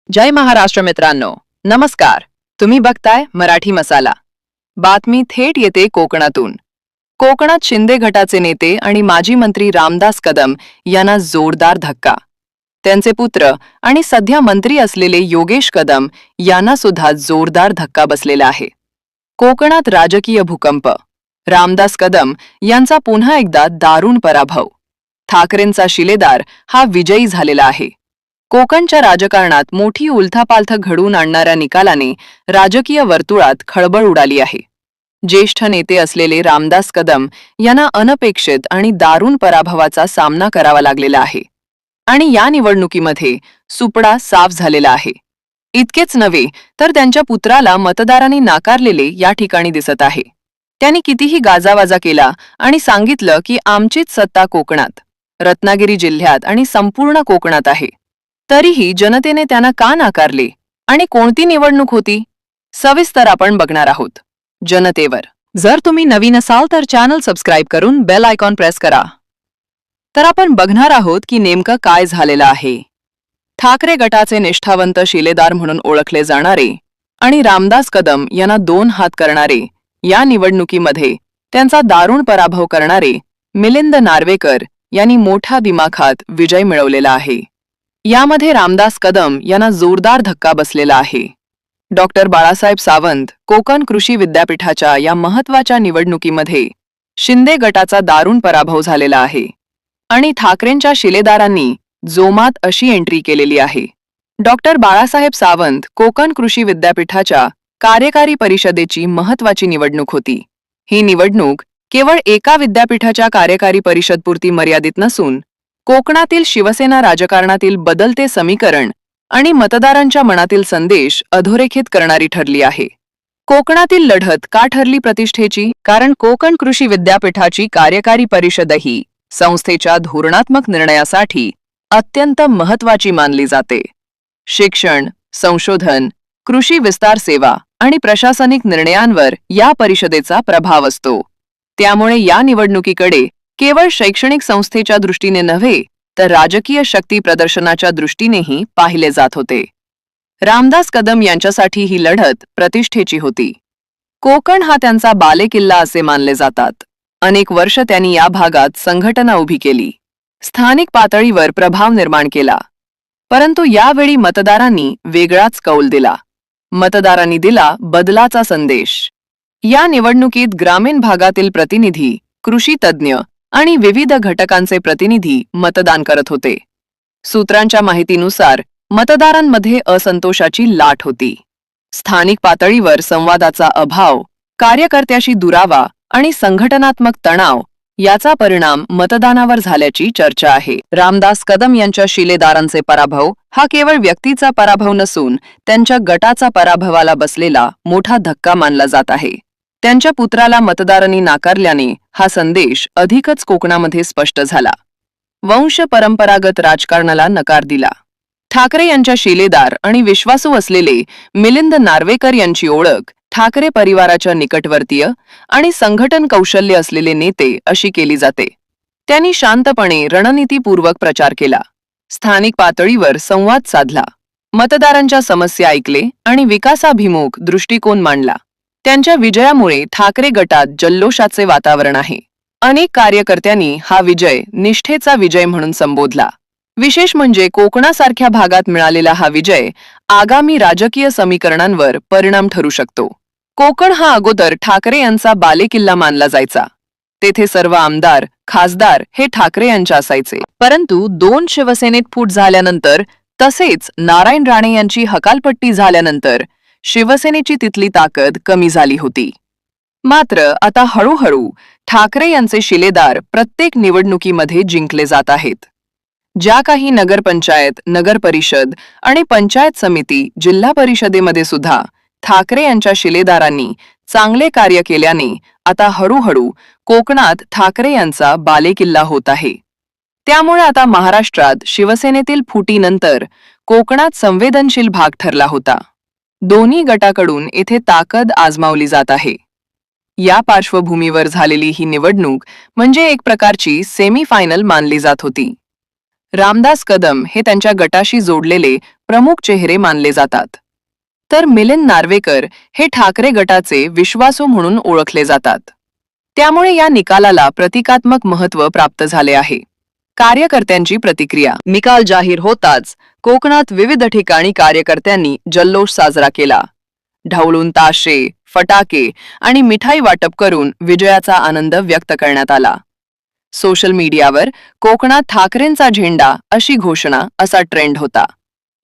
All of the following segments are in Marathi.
जय महाराष्ट्र मित्रांनो, नमस्कार. तुम्ही बघताय मराठी मसाला. बातमी थेट येते कोकणातून. कोकणात शिंदे गटाचे नेते आणि माजी मंत्री रामदास कदम यांना जोरदार धक्का. त्यांचे पुत्र आणि सध्या मंत्री असलेले योगेश कदम यांना सुद्धा जोरदार धक्का बसलेला आहे. कोकणात राजकीय भूकंप. रामदास कदम यांचा पुन्हा एकदा दारुण पराभव. ठाकरेंचा शिलेदार हा विजयी झालेला आहे. कोकणच्या राजकारणात मोठी उलथापालथ घडवून आणणाऱ्या निकालाने राजकीय वर्तुळात खळबळ उडाली आहे. ज्येष्ठ नेते असलेले रामदास कदम यांना अनपेक्षित आणि दारुण पराभवाचा सामना करावा लागलेला आहे आणि या निवडणुकीमध्ये सुपडा साफ झालेला आहे. इतकेच नव्हे तर त्यांच्या पुत्राला मतदारांनी नाकारलेले या ठिकाणी दिसत आहे. त्यांनी कितीही गाजावाजा केला आणि सांगितलं की आमचीच सत्ता कोकणात, रत्नागिरी जिल्ह्यात आणि संपूर्ण कोकणात आहे. तरीही जनतेने त्यांना का नाकारले आणि कोणती निवडणूक होती, सविस्तर आपण बघणार आहोत. जनतेवर. जर तुम्ही नवीन असाल तर चॅनल सबस्क्राईब करून बेल आयकॉन प्रेस करा. तर आपण बघणार आहोत की नेमकं काय झालेलं आहे. ठाकरे गटाचे निष्ठावंत शिलेदार म्हणून ओळखले जाणारे आणि रामदास कदम यांना दोन हात करणारे या निवडणुकीमध्ये त्यांचा दारुण पराभव करणारे मिलिंद नार्वेकर यांनी मोठ्या दिमाखात विजय मिळवलेला आहे. यामध्ये रामदास कदम यांना जोरदार धक्का बसलेला आहे. डॉक्टर बाळासाहेब सावंत कोकण कृषी विद्यापीठाच्या या महत्त्वाच्या निवडणुकीमध्ये शिंदे गटाचा दारुण पराभव झालेला आहे आणि ठाकरेंच्या शिलेदारांनी जोमात अशी एंट्री केलेली आहे. डॉक्टर बाळासाहेब सावंत कोकण कृषी विद्यापीठाच्या कार्यकारी परिषदेची महत्त्वाची निवडणूक होती. ही निवडणूक केवळ एका विद्यापीठाच्या कार्यकारी परिषदपुरती मर्यादित नसून कोकणातील शिवसेना राजकारणातील बदलते समीकरण आणि मतदारांच्या मनातील संदेश अधोरेखित करणारी ठरली आहे. कोकणातील लढत का ठरली प्रतिष्ठेची? कारण कोकण कृषी विद्यापीठाची कार्यकारी परिषदही संस्थेच्या धोरणात्मक निर्णयासाठी अत्यंत महत्त्वाची मानली जाते. शिक्षण, संशोधन, कृषी विस्तार सेवा आणि प्रशासनिक निर्णयांवर या परिषदेचा प्रभाव असतो. त्यामुळे या निवडणुकीकडे केवळ शैक्षणिक संस्थेच्या दृष्टीने नव्हे तर राजकीय शक्ती प्रदर्शनाच्या दृष्टीनेही पाहिले जात होते. रामदास कदम यांच्यासाठी ही लढत प्रतिष्ठेची होती. कोकण हा त्यांचा बालेकिल्ला असे मानले जातात. अनेक वर्ष त्यांनी या भागात संघटना उभी केली, स्थानिक पातळीवर प्रभाव निर्माण केला. परंतु यावेळी मतदारांनी वेगळाच कौल दिला. मतदारांनी दिला बदलाचा संदेश. या निवडणुकीत ग्रामीण भागातील प्रतिनिधी, कृषी तज्ज्ञ आणि विविध घटकांचे प्रतिनिधी मतदान करत होते. सूत्रांच्या माहितीनुसार मतदारांमध्ये असंतोषाची लाट होती. स्थानिक पातळीवर संवादाचा अभाव, कार्यकर्त्याशी दुरावा आणि संघटनात्मक तणाव याचा परिणाम मतदानावर झाल्याची चर्चा आहे. रामदास कदम यांच्या शिलेदारांचे पराभव हा केवळ व्यक्तीचा पराभव नसून त्यांच्या गटाचा पराभवाला बसलेला मोठा धक्का मानला जात आहे. त्यांच्या पुत्राला मतदारांनी नाकारल्याने हा संदेश अधिकच कोकणामध्ये स्पष्ट झाला. वंश परंपरागत राजकारणाला नकार दिला. ठाकरे यांच्या शिलेदार आणि विश्वासू असलेले मिलिंद नार्वेकर यांची ओळख ठाकरे परिवाराच्या निकटवर्तीय आणि संघटन कौशल्य असलेले नेते अशी केली जाते. त्यांनी शांतपणे रणनीतीपूर्वक प्रचार केला, स्थानिक पातळीवर संवाद साधला, मतदारांच्या समस्या ऐकले आणि विकासाभिमुख दृष्टिकोन मांडला. त्यांच्या विजयामुळे ठाकरे गटात जल्लोषाचे वातावरण आहे. अनेक कार्यकर्त्यांनी हा विजय निष्ठेचा विजय म्हणून संबोधला. विशेष म्हणजे कोकणासारख्या भागात मिळालेला हा विजय आगामी राजकीय समीकरणांवर परिणाम ठरू शकतो. कोकण हा अगोदर ठाकरे यांचा बालेकिल्ला मानला जायचा. तेथे सर्व आमदार, खासदार हे ठाकरे यांचे असायचे. परंतु दोन शिवसेनेत फूट झाल्यानंतर तसेच नारायण राणे यांची हकालपट्टी झाल्यानंतर शिवसेनेची तिथली ताकद कमी झाली होती. मात्र आता हळूहळू ठाकरे यांचे शिलेदार प्रत्येक निवडणुकीमध्ये जिंकले जात आहेत. ज्या काही नगरपंचायत, नगरपरिषद आणि पंचायत समिती, जिल्हा परिषदेमध्ये सुद्धा ठाकरे यांच्या शिलेदारांनी चांगले कार्य केल्याने आता हळूहळू कोकणात ठाकरे यांचा बालेकिल्ला होत आहे. त्यामुळे आता महाराष्ट्रात शिवसेनेतील फुटीनंतर कोकणात संवेदनशील भाग ठरला होता. दोन्ही गटाकडून येथे ताकद आजमावली जात आहे. या पार्श्वभूमीवर झालेली ही निवडणूक म्हणजे एक प्रकारची सेमीफायनल मानली जात होती. रामदास कदम हे त्यांच्या गटाशी जोडलेले प्रमुख चेहरे मानले जातात. तर मिलिंद नार्वेकर हे ठाकरे गटाचे विश्वासू म्हणून ओळखले जातात. त्यामुळे या निकालाला प्रतिकात्मक महत्त्व प्राप्त झाले आहे. कार्यकर्त्यांची प्रतिक्रिया. निकाल जाहीर होताच कोकणात विविध ठिकाणी कार्यकर्त्यांनी जल्लोष साजरा केला. ढवळून ताशे, फटाके आणि मिठाई वाटप करून विजयाचा आनंद व्यक्त करण्यात आला. सोशल मीडियावर कोकणात ठाकरेंचा झेंडा अशी घोषणा असा ट्रेंड होता.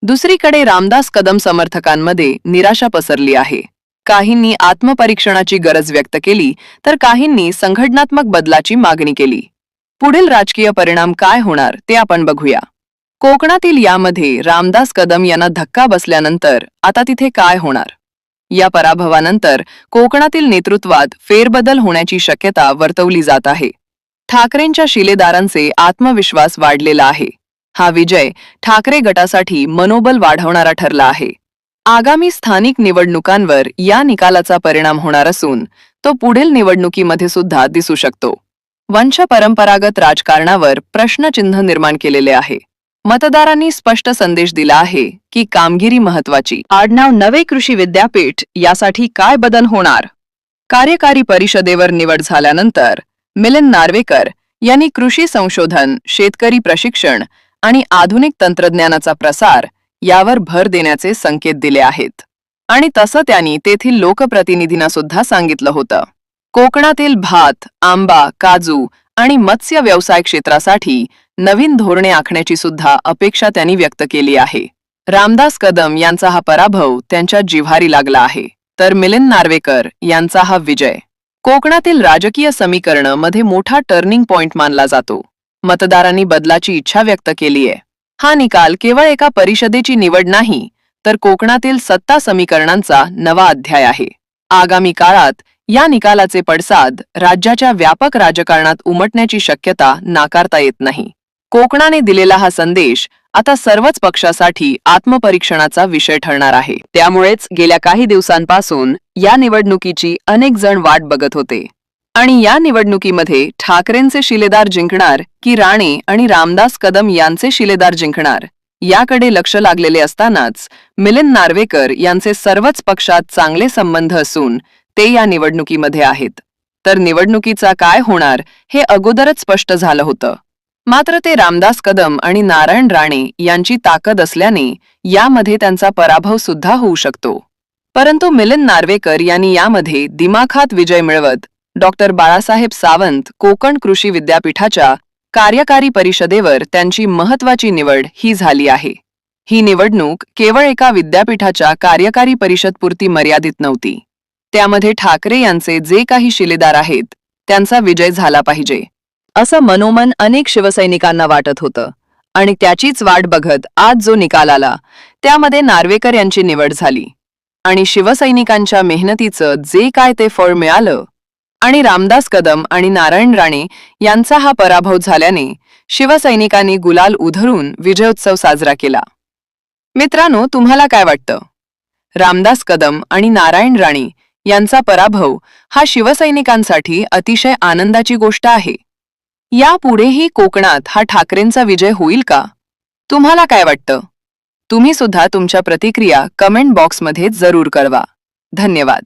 दुसरीकडे रामदास कदम समर्थकांमध्ये निराशा पसरली आहे. काहींनी आत्मपरीक्षणाची गरज व्यक्त केली तर काहींनी संघटनात्मक बदलाची मागणी केली. पुढील राजकीय परिणाम काय होणार ते आपण बघूया. कोकणातील यामध्ये रामदास कदम यांना धक्का बसल्यानंतर आता तिथे काय होणार? या पराभवानंतर कोकणातील नेतृत्वात फेरबदल होण्याची शक्यता वर्तवली जात आहे. ठाकरेंच्या शिलेदारांचे आत्मविश्वास वाढलेला आहे. हा विजय ठाकरे गटासाठी मनोबल वाढवणारा ठरला आहे. आगामी स्थानिक निवडणुकांवर या निकालाचा परिणाम होणार असून तो पुढील निवडणुकीमध्ये सुद्धा दिसू शकतो. वंश परंपरागत राजकारणावर प्रश्नचिन्ह निर्माण केलेले आहे. मतदारांनी स्पष्ट संदेश दिला आहे की कामगिरी महत्वाची. आडनाव नवे कृषी विद्यापीठ यासाठी काय बदल होणार? कार्यकारी परिषदेवर निवड झाल्यानंतर मिलिंद नार्वेकर यांनी कृषी संशोधन, शेतकरी प्रशिक्षण आणि आधुनिक तंत्रज्ञानाचा प्रसार यावर भर देण्याचे संकेत दिले आहेत. आणि तसं त्यांनी तेथील लोकप्रतिनिधींना सुद्धा सांगितलं होतं. कोकणातील भात, आंबा, काजू आणि मत्स्य व्यवसाय क्षेत्रासाठी नवीन धोरणे आखण्याची सुद्धा अपेक्षा त्यांनी व्यक्त केली आहे. रामदास कदम यांचा हा पराभव त्यांच्या जिव्हारी लागला आहे, तर मिलिंद नार्वेकर यांचा हा विजय कोकणातील राजकीय समीकरणामध्ये मोठा टर्निंग पॉइंट मानला जातो. मतदारांनी बदलाची इच्छा व्यक्त केलीय. हा निकाल केवळ एका परिषदेची निवड नाही, तर कोकणातील सत्ता समीकरणांचा नवा अध्याय आहे. आगामी काळात या निकालाचे पडसाद राज्याच्या व्यापक राजकारणात उमटण्याची शक्यता नाकारता येत नाही. कोकणाने दिलेला हा संदेश आता सर्वच पक्षासाठी आत्मपरीक्षणाचा विषय ठरणार आहे. त्यामुळेच गेल्या काही दिवसांपासून या निवडणुकीची अनेक जण वाट बघत होते. आणि या निवडणुकीमध्ये ठाकरेंचे शिलेदार जिंकणार की राणे आणि रामदास कदम यांचे शिलेदार जिंकणार याकडे लक्ष लागलेले असतानाच मिलिंद नार्वेकर यांचे सर्वच पक्षात चांगले संबंध असून ते या निवडणुकीमध्ये आहेत. तर निवडणुकीचा काय होणार हे अगोदरच स्पष्ट झालं होतं. मात्र ते रामदास कदम आणि नारायण राणे यांची ताकद असल्याने यामध्ये त्यांचा पराभव सुद्धा होऊ शकतो. परंतु मिलिंद नार्वेकर यांनी यामध्ये दिमाखात विजय मिळवत डॉक्टर बाळासाहेब सावंत कोकण कृषी विद्यापीठाच्या कार्यकारी परिषदेवर त्यांची महत्वाची निवड ही झाली आहे. ही निवडणूक केवळ एका विद्यापीठाच्या कार्यकारी परिषदपुरती मर्यादित नव्हती. त्यामध्ये ठाकरे यांचे जे काही शिलेदार आहेत त्यांचा विजय झाला पाहिजे असं मनोमन अनेक शिवसैनिकांना वाटत होतं. आणि त्याचीच वाट बघत आज जो निकाल आला त्यामध्ये नार्वेकर यांची निवड झाली. आणि शिवसैनिकांच्या मेहनतीचं जे काय ते फळ मिळालं आणि रामदास कदम आणि नारायण राणे यांचा हा पराभव झाल्याने शिवसैनिकांनी गुलाल उधळून विजयोत्सव साजरा केला. मित्रांनो, तुम्हाला काय वाटतं? रामदास कदम आणि नारायण राणे यांचा पराभव हा शिवसैनिकांसाठी अतिशय आनंदाची गोष्ट आहे. यापुढेही कोकणात हा ठाकरेंचा विजय होईल का? तुम्हाला काय वाटतं? तुम्ही सुद्धा तुमच्या प्रतिक्रिया कमेंट बॉक्समध्ये जरूर कळवा. धन्यवाद.